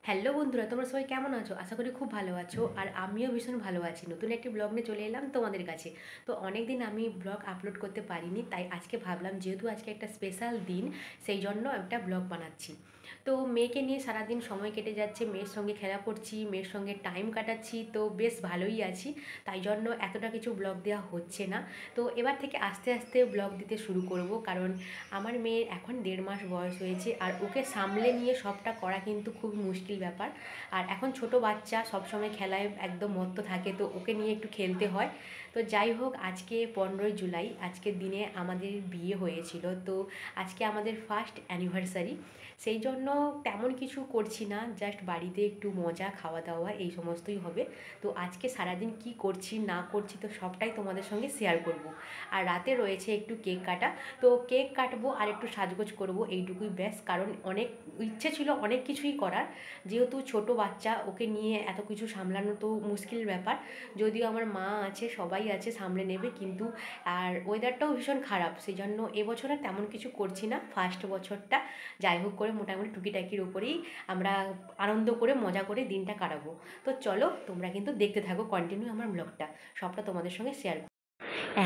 Hello বন্ধুরা, তোমরা সবাই কেমন আছো? আশা করি খুব ভালো আছো। আর আমিও ভীষণ ভালো আছি। নতুন একটি ব্লগ নিয়ে চলে এলাম তোমাদের কাছে। তো অনেক দিন আমি ব্লগ আপলোড করতে পারিনি, তাই আজকে ভাবলাম যেহেতু আজকে একটা স্পেশাল দিন, সেই জন্য একটা ব্লগ বানাচ্ছি। তো মেয়েকে নিয়ে সারাদিন সময় কেটে যাচ্ছে, মেয়ের সঙ্গে খেলা করছি, মেয়ের সঙ্গে টাইম কাটাচ্ছি, তো বেশ ভালোই আছি। তাই জন্য এতটা কিছু ব্লগ দেওয়া হচ্ছে না। তো এবার থেকে আস্তে আস্তে ব্লগ দিতে শুরু করব, কারণ আমার মেয়ের এখন 1.5 মাস বয়স হয়েছে, আর ওকে সামলে নিয়ে সবটা করা কিন্তু খুব মুশকিল ব্যাপার। আর এখন ছোট বাচ্চা সবসময় খেলায় একদম মত্ত থাকে, তো ওকে নিয়ে একটু খেলতে হয়। তো যাই হোক, আজকে 15ই জুলাই, আজকের দিনে আমাদের বিয়ে হয়েছিল। তো আজকে আমাদের ফার্স্ট অ্যানিভার্সারি। সেই জন্য তেমন কিছু করছি না, জাস্ট বাড়িতে একটু মজা, খাওয়া দাওয়া এই সমস্তই হবে। তো আজকে সারাদিন কি করছি না করছি তো সবটাই তোমাদের সঙ্গে শেয়ার করব। আর রাতে রয়েছে একটু কেক কাটা। তো কেক কাটবো আর একটু সাজগোজ করব, এইটুকুই ব্যাস। কারণ অনেক ইচ্ছে ছিল অনেক কিছুই করার, যেহেতু ছোট বাচ্চা, ওকে নিয়ে এত কিছু সামলানো তো মুশকিল ব্যাপার। যদিও আমার মা আছে, সবাই আছে, সামলে নেবে, কিন্তু আর ওয়েদারটাও ভীষণ খারাপ, সেই জন্য এবছর আর তেমন কিছু করছি না। ফার্স্ট বছরটা যাই হোক করে মোটামুটি টুকিটাকির উপরেই আমরা আনন্দ করে মজা করে দিনটা কাটাবো। তো চলো, তোমরা কিন্তু দেখতে থাকো কন্টিনিউ আমার ব্লগটা, সবটা তোমাদের সঙ্গে শেয়ার।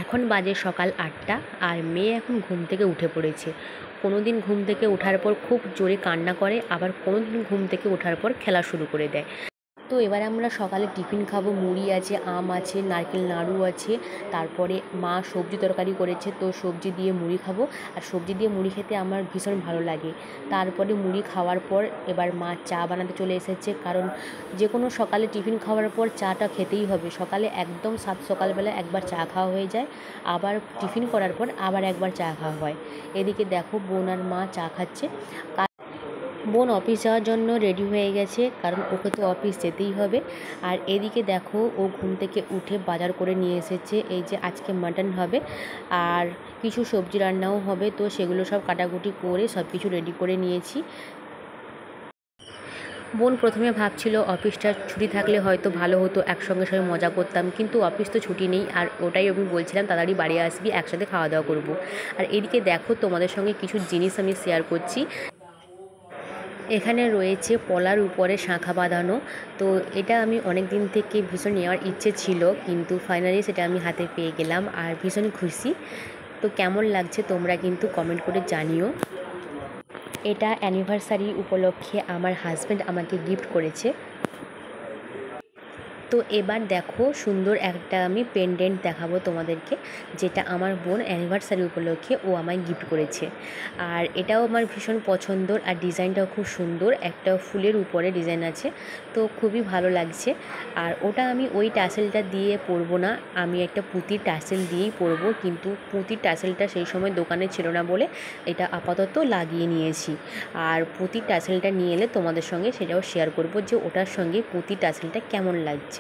এখন বাজে সকাল 8টা, আর মেয়ে এখন ঘুম থেকে উঠে পড়েছে। কোনো দিন ঘুম থেকে ওঠার পর খুব জোরে কান্না করে, আবার কোনো দিন ঘুম থেকে ওঠার পর খেলা শুরু করে দেয়। তো এবার আমরা সকালে টিফিন খাবো। মুড়ি আছে, আম আছে, নারকেল নাড়ু আছে, তারপরে মা সবজি তরকারি করেছে, তো সবজি দিয়ে মুড়ি খাবো। আর সবজি দিয়ে মুড়ি খেতে আমার ভীষণ ভালো লাগে। তারপরে মুড়ি খাওয়ার পর এবার মা চা বানাতে চলে এসেছে, কারণ যে কোনো সকালে টিফিন খাওয়ার পর চাটা খেতেই হবে। সকালে একদম সকালবেলা একবার চা খাওয়া হয়ে যায়, আবার টিফিন করার পর আবার একবার চা খাওয়া হয়। এদিকে দেখো, বোন আর মা চা খাচ্ছে। বোন অফিস যাওয়ার জন্য রেডি হয়ে গেছে, কারণ ওকে তো অফিস যেতেই হবে। আর এদিকে দেখো, ও ঘুম থেকে উঠে বাজার করে নিয়ে এসেছে। এই যে আজকে মাটন হবে, আর কিছু সবজি রান্নাও হবে, তো সেগুলো সব কাটাকুটি করে সব কিছু রেডি করে নিয়েছি। বোন প্রথমে ভাবছিল অফিসটা ছুটি থাকলে হয়তো ভালো হতো, একসঙ্গে সবাই মজা করতাম, কিন্তু অফিস তো ছুটি নেই। আর ওটাই আমি বলছিলাম, তাড়াতাড়ি বাড়ি আসবি, একসাথে খাওয়া দাওয়া করব। আর এদিকে দেখো, তোমাদের সঙ্গে কিছু জিনিস আমি শেয়ার করছি। এখানে রয়েছে পলার উপরে শাঁখা বাঁধানো। তো এটা আমি অনেক দিন থেকে ভীষণ নেওয়ার ইচ্ছে ছিল, কিন্তু ফাইনালি সেটা আমি হাতে পেয়ে গেলাম, আর ভীষণ খুশি। তো কেমন লাগছে তোমরা কিন্তু কমেন্ট করে জানিও। এটা অ্যানিভার্সারি উপলক্ষে আমার হাজব্যান্ড আমাকে গিফট করেছে। তো এবার দেখো, সুন্দর একটা আমি পেন্ডেন্ট দেখাবো তোমাদেরকে, যেটা আমার বোন অ্যানিভার্সারি উপলক্ষে ও আমায় গিফট করেছে। আর এটাও আমার ভীষণ পছন্দর, আর ডিজাইনটাও খুব সুন্দর, একটা ফুলের উপরে ডিজাইন আছে, তো খুবই ভালো লাগছে। আর ওটা আমি ওই টাসেলটা দিয়ে পরবো না, আমি একটা পুঁতির টাসেল দিয়েই পরবো, কিন্তু পুঁতির টাসেলটা সেই সময় দোকানে ছিল না বলে এটা আপাতত লাগিয়ে নিয়েছি। আর পুঁতির টাসেলটা নিয়ে এলে তোমাদের সঙ্গে সেটাও শেয়ার করব, যে ওটার সঙ্গে পুঁতির টাসেলটা কেমন লাগছে।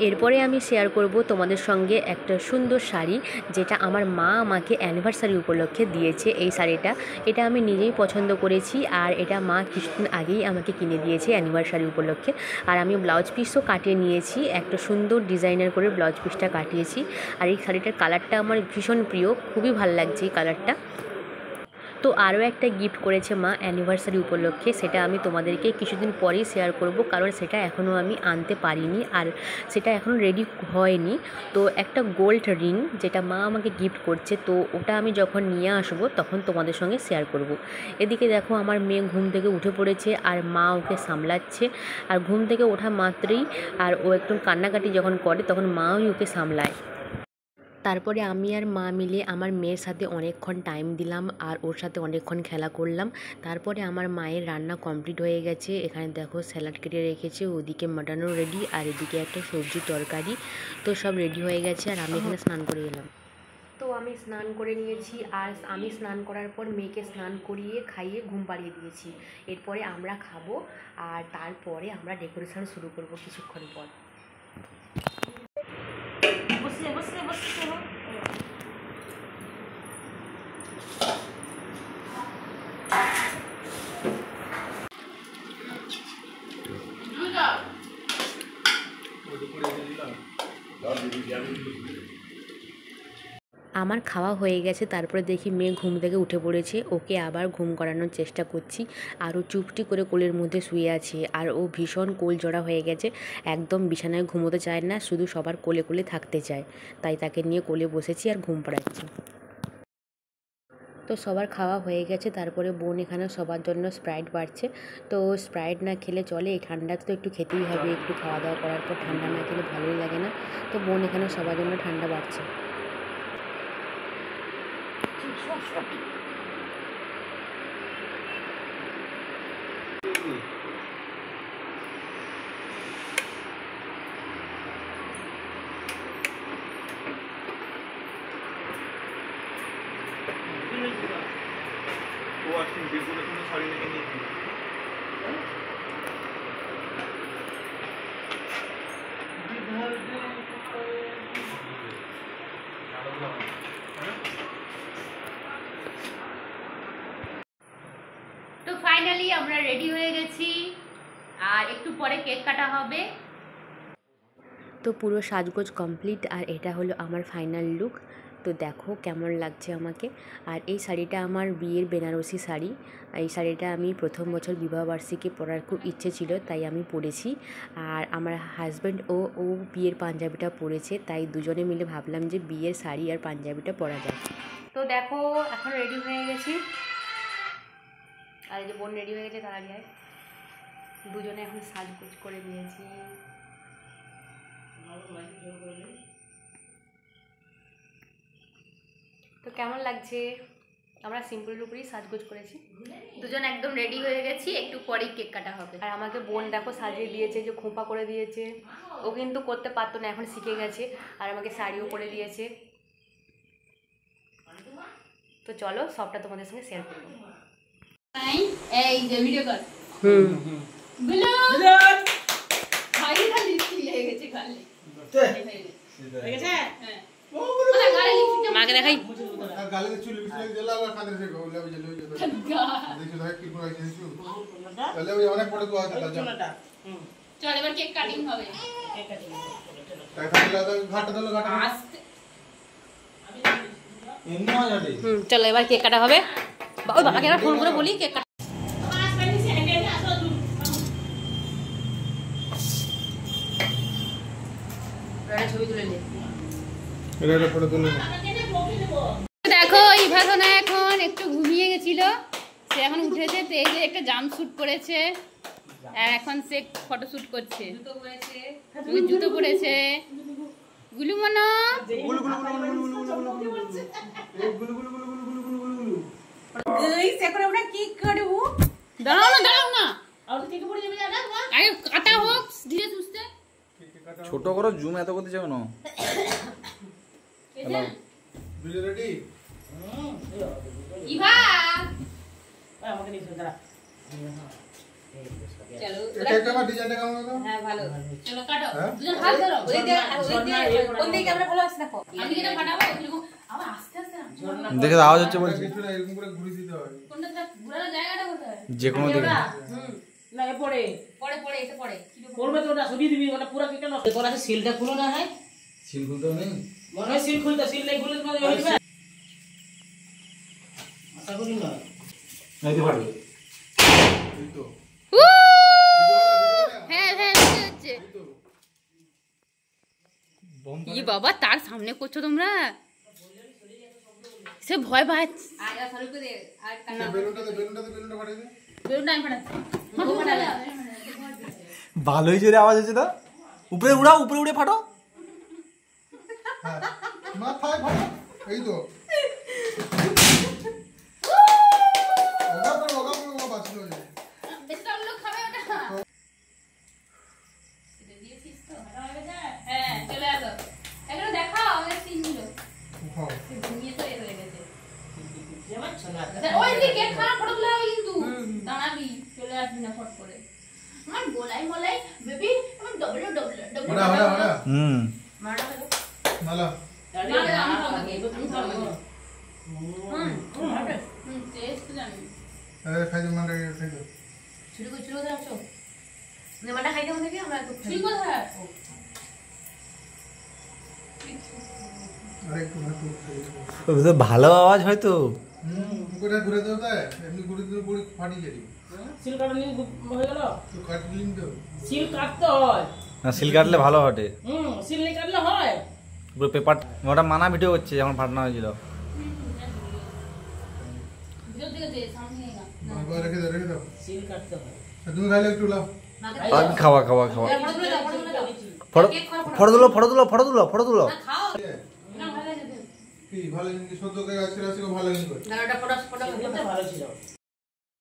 এরপরে আমি শেয়ার করব তোমাদের সঙ্গে একটা সুন্দর শাড়ি, যেটা আমার মা আমাকে অ্যানিভার্সারি উপলক্ষে দিয়েছে। এই শাড়িটা, এটা আমি নিজেই পছন্দ করেছি, আর এটা মা কিছুদিন আগেই আমাকে কিনে দিয়েছে অ্যানিভার্সারি উপলক্ষে। আর আমি ব্লাউজ পিসও কাটিয়ে নিয়েছি, একটা সুন্দর ডিজাইনার করে ব্লাউজ পিসটা কাটিয়েছি। আর এই শাড়িটার কালারটা আমার ভীষণ প্রিয়, খুবই ভালো লাগছে এই কালারটা। তো আরও একটা গিফট করেছে মা অ্যানিভার্সারি উপলক্ষে, সেটা আমি তোমাদেরকে কিছুদিন পরেই শেয়ার করব, কারণ সেটা এখনও আমি আনতে পারিনি, আর সেটা এখনও রেডি হয়নি। তো একটা গোল্ড রিং, যেটা মা আমাকে গিফট করছে, তো ওটা আমি যখন নিয়ে আসবো তখন তোমাদের সঙ্গে শেয়ার করব। এদিকে দেখো, আমার মেয়ে ঘুম থেকে উঠে পড়েছে, আর মা ওকে সামলাচ্ছে। আর ঘুম থেকে ওঠা মাত্রই আর ও একটু কান্নাকাটি যখন করে, তখন মাই ওকে সামলায়। তারপরে আমি আর মা মিলে আমার মেয়ের সাথে অনেকক্ষণ টাইম দিলাম, আর ওর সাথে অনেকক্ষণ খেলা করলাম। তারপরে আমার মায়ের রান্না কমপ্লিট হয়ে গেছে। এখানে দেখো, স্যালাড কেটে রেখেছে, ওদিকে মাটনও রেডি, আর এদিকে একটা সবজি তরকারি, তো সব রেডি হয়ে গেছে। আর আমি এখানে স্নান করে এলাম। তো আমি স্নান করে নিয়েছি, আর আমি স্নান করার পর মেয়েকে স্নান করিয়ে খাইয়ে ঘুম পাড়িয়ে দিয়েছি। এরপরে আমরা খাবো, আর তারপরে আমরা ডেকোরেশন শুরু করব কিছুক্ষণ পর। আমার খাওয়া হয়ে গেছে, তারপরে দেখি মেয়ে ঘুম থেকে উঠে পড়েছে। ওকে আবার ঘুম করানোর চেষ্টা করছি, আর ও চুপটি করে কোলের মধ্যে শুয়ে আছে। আর ও ভীষণ কোল জড়া হয়ে গেছে, একদম বিছানায় ঘুমোতে চায় না, শুধু সবার কোলে কোলে থাকতে চায়। তাই তাকে নিয়ে কোলে বসেছি আর ঘুম পাড়াচ্ছি। তো সবার খাওয়া হয়ে গেছে, তারপরে বোন এখানে সবার জন্য স্প্রাইট বাড়ছে। তো স্প্রাইট না খেলে চলে, এই ঠান্ডাতে তো একটু খেতেই হবে, একটু খাওয়া দাওয়া করার পর ঠান্ডা না খেলে ভালোই লাগে না। তো বোন এখানে সবার জন্য ঠান্ডা বাড়ছে। তো ফাইনালি আমরা রেডি হয়ে গেছি, আর একটু পরে কেক কাটা হবে। তো পুরো সাজগোজ কমপ্লিট, আর এটা হলো আমার ফাইনাল লুক। তো দেখো কেমন লাগছে আমাকে। আর এই শাড়িটা আমার বিয়ের বেনারসি শাড়ি। এই শাড়িটা আমি প্রথম বছর বিবাহবার্ষিকী পরার খুব ইচ্ছে ছিল, তাই আমি পরেছি। আর আমার হাজব্যান্ড ও বিয়ের পাঞ্জাবিটা পরেছে, তাই দুজনে মিলে ভাবলাম যে বিয়ের শাড়ি আর পাঞ্জাবিটা পরা যায়। তো দেখো এখন রেডি হয়ে গেছি, আর এই যে বোন রেডি হয়ে গেছে, তাড়াতাড়ি আয়। দুজনে এখন সাজগোজ করে নিয়েছি। তো কেমন লাগছে? আমরা সিম্পলের উপরেই সাজগোজ করেছি, দুজন একদম রেডি হয়ে গেছি, একটু পরেই কেক কাটা হবে। আর আমাকে বোন দেখো সাজিয়ে দিয়েছে, যে খোঁপা করে দিয়েছে। ও কিন্তু করতে পারতো না, এখন শিখে গেছে। আর আমাকে শাড়িও করে দিয়েছে। তো চলো সবটা তোমাদের সঙ্গে শেয়ার করবো। এই যে ভিডিও কর। গুলো ভাইরা লিপস্টিক লেগে গেছে গালে। হয়ে গেছে? হ্যাঁ। ওলা গালে লিপস্টিক মাকে দেখাই। গালে চুল লিপস্টিক জ্বালা আর কাঁধে রেখে গোলা বুঝে লই যাবে। দেখো দেখ কি করে গেছিস। তাহলে ওই অনেক পড়ে তো আছে তাজা। চল এবার কেক কাটিং হবে। Cake cutting. তাহলে ঘাটা দিলো ঘাটা। আস্তে। এমনি আ যাবে। চলো এবার কেক কাটা হবে। ওই বাবাকে এবার ফোন করে বলি কেক কাটা। ছবি তুলে নে। এটা পড়ে তুলে নে। দেখো ইভাসনা এখন একটু ঘুমিয়ে গেছিল, সে এখন উঠেছে। তো এই যে একটা জাম্প শুট করেছে, আর এখন সে ফটো শুট করছে। জুতো পরেছে। গুলু মনা গুলু গুলু গুলু গুলু গুলু গুলু গুলু এই গুলু গুলু গুলু গুলু গুলু গুলু গুলু গাইস এখন আমরা কি করব? দাঁড়াও না আর কেক পড়ে যাবে। আগে কাটা হোক ধীরে সুস্থে। ছোট করো, জুম এত করতে চাও না। Hello video ready? ইভা আমাকে নিয়ে দাঁড়া। চলো এটা আমার ডিজাইনটা কেমন হলো? হ্যাঁ ভালো। চলো কাটো, হ্যাঁ? দুজন হাত ধরো। ওই দিকে ক্যামেরা ভালো আসছে দেখো। আমি এটা ফাটাবো, এরকম আবার আস্তে আস্তে দেখে আওয়াজ হচ্ছে বলছি। কিছু না, এরকম করে ঘুরে দিতে হয়। কোনটা ঘোরানোর জায়গাটা কোথায়? যে কোনো দিকে না এ পড়ে পড়ে এসে পড়ে। পড়বে তো ওটা সবই দিবি, ওটা পুরো কেটে নষ্ট করা আছে। সিলটা খুলো না হয়, সিল খুলতেও নেই। মনে হয় সিল খুলতে, সিল নাই খুললে তোমার হয়ে যাবে। আশা করি না এই তো পারবে। এই তো হ্যাঁ হ্যাঁ হচ্ছে। ই বাবা, তার সামনে করছো তোমরা? সে ভয় পায়। আর সরু করে আর কানা বেলুনটা পাঠিয়ে দে। Balloon time ফাটাচ্ছে। ভালোই জোরে আওয়াজ হচ্ছে তো। উপরে উড়াও, উপরে উড়ে ফাটো। হ্যাঁ মাথায় ভালো। এই তো ওগা বাঁচলো যে। বেশটা লোক খাবে ওটা। এটা দিয়েছিস তো? হ্যাঁ চলে আসো। এগুলো দেখাও আমাদের সিনগুলো। হ্যাঁ ঘুমিয়ে তো এ হয়ে গেছে। যেমন ছোলা ওই দিকে খারাপ ফটো তুলে হবে কিন্তু। দাঁড়াবি, চলে আসবি না ফট করে। আমার গোলাই মলাই বেবি, আমার ডবল ওরা মারা হলো। মালা না আমি খাবো টেস্ট জানি। খাই দে মানে খাই দে। ছুরি কোথায় আছো? নেমাটা খাইতে আমাদেরকে আমরা তো ছুরি কোথায়? আর একটু হাঁটু ভালো আওয়াজ হয়তো। মুখটা ঘুরে দেও তাই এমনি ঘুরে দিলে পুরো ফাটি যাবে। সিল কাটা নিয়ে হয়ে গেল। তো কাটি দিন তো সিল কাটতে হয়। না সিল কাটলে ভালো হটে। সিল নিয়ে কাটলে হয়। পুরো পেপার ওটা মানা ভিডিও হচ্ছে যখন ফাটানো হয়েছিল। বাবা রেখে দাও সিল কাটতে হয়। তুমি খাইলে একটু লাও। খাওয়া খাওয়া খাওয়া ফটো তুলো। কি ভালো জিনিস সদ্য করে আছে ভালো জিনিস করে। এটা ভালো ছিল।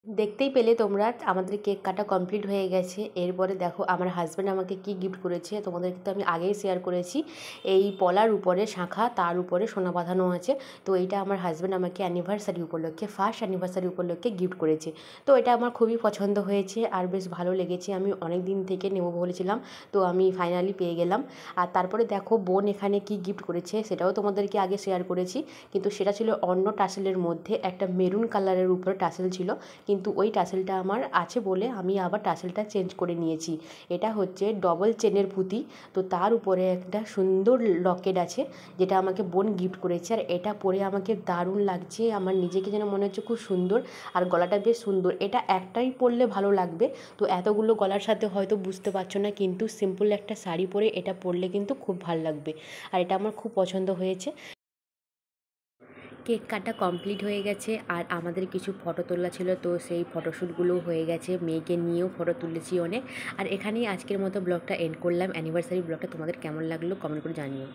দেখতেই পেলে তোমরা আমাদের কেক কাটা কমপ্লিট হয়ে গেছে। এরপরে দেখো আমার হাজব্যান্ড আমাকে কি গিফট করেছে, তোমাদেরকে তো আমি আগেই শেয়ার করেছি। এই পলার উপরে শাঁখা, তার উপরে সোনা বাঁধানো আছে। তো এইটা আমার হাজব্যান্ড আমাকে অ্যানিভার্সারি উপলক্ষে, ফার্স্ট অ্যানিভার্সারি উপলক্ষে গিফট করেছে। তো এটা আমার খুবই পছন্দ হয়েছে আর বেশ ভালো লেগেছে। আমি অনেক দিন থেকে নেবো বলেছিলাম, তো আমি ফাইনালি পেয়ে গেলাম। আর তারপরে দেখো বোন এখানে কি গিফট করেছে সেটাও তোমাদেরকে আগে শেয়ার করেছি, কিন্তু সেটা ছিল অন্য টাসেলের মধ্যে একটা মেরুন কালারের উপরে টাসেল ছিল, কিন্তু ওই টাসেলটা আমার আছে বলে আমি আবার টাসেলটা চেঞ্জ করে নিয়েছি। এটা হচ্ছে ডবল চেনের পুঁতি, তো তার উপরে একটা সুন্দর লকেট আছে যেটা আমাকে বোন গিফট করেছে। আর এটা পরে আমাকে দারুণ লাগছে, আমার নিজেকে যেন মনে হচ্ছে খুব সুন্দর। আর গলাটা বেশ সুন্দর, এটা একটাই পরলে ভালো লাগবে। তো এতগুলো গলার সাথে হয়তো বুঝতে পারছো না, কিন্তু সিম্পল একটা শাড়ি পরে এটা পরলে কিন্তু খুব ভালো লাগবে। আর এটা আমার খুব পছন্দ হয়েছে। কেক কাটা কমপ্লিট হয়ে গেছে আর আমাদের কিছু ফটো তোলা ছিল, তো সেই ফটোশ্যুটগুলোও হয়ে গেছে। মেয়েকে নিয়েও ফটো তুলেছি অনেক। আর এখানেই আজকের মতো ব্লগটা এন্ড করলাম। অ্যানিভার্সারি ব্লগটা তোমাদের কেমন লাগলো কমেন্ট করে জানিও।